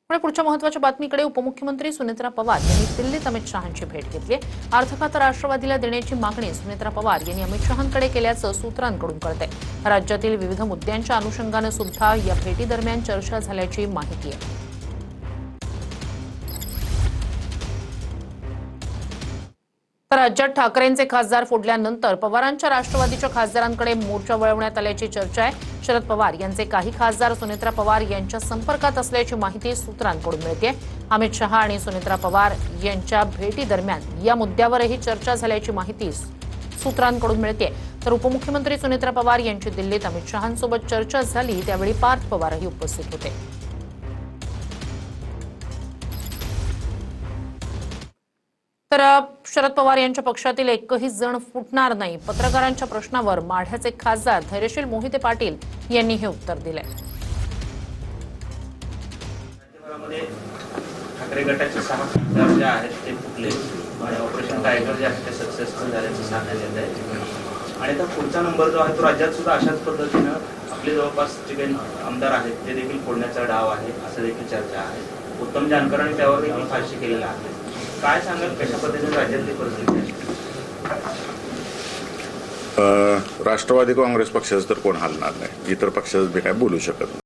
पुढच्या महत्त्वाच्या बातमीकडे उपमुख्यमंत्री सुनेत्रा पवार यांनी दिल्लीत अमित शहांची भेट घेतली। अर्थ खातं राष्ट्रवादीला देण्याची मागणी सुनेत्रा पवार यांनी अमित शहांकडे केल्याचं सूत्रांकडून कळतंय। राज्यातील विविध मुद्द्यांच्या अनुषंगाने सुद्धा या भेटीदरम्यान चर्चा झाल्याची माहिती आहे। तर राज्यात ठाकरेंचे खासदार फोडल्यानंतर पवारांच्या राष्ट्रवादीच्या खासदारांकडे मोर्चा वळवण्यात आल्याची चर्चा आहे। शरद पवार यांचे काही खासदार सुनेत्रा पवार यांच्या संपर्कात असल्याची माहिती सूत्रांकडून मिळते। अमित शहा आणि सुनेत्रा पवार यांच्या भेटीदरम्यान या मुद्द्यावरही चर्चा झाल्याची माहिती सूत्रांकडून मिळते। तर उपमुख्यमंत्री सुनेत्रा पवार यांची दिल्लीत अमित शहांसोबत चर्चा झाली, त्यावेळी पार्थ पवारही उपस्थित होते। तर शरद पवार यांच्या पक्षातील एकही जण फुटणार नाही। पत्रकारांच्या प्रश्नावर माढ्याचे खासदार धैर्यशील मोहिते पाटील यांनी हे उत्तर दिले। ठाकरे गटाचे 6 खासदार जे आहेत ते फुटले आणि ऑपरेशन टायगर जे आहे ते सक्सेसफुल झाल्याचं सांगण्यात येत आहे। आणि आता पुढचा नंबर जो आहे तो राज्यात सुद्धा अशाच पद्धतीनं आपले जवळपास जे काही आमदार आहेत ते देखील फोडण्याचा डाव आहे असं देखील चर्चा आहे। उत्तम जानकरांनी त्यावर देखील भाष्य केलेलं आहे। काय सांगाल, कशा पद्धतीने राज्यातली परिस्थिती आहे? राष्ट्रवादी काँग्रेस पक्षाचं तर कोण हलणार नाही, इतर पक्षाचं बी काय बोलू शकत नाही।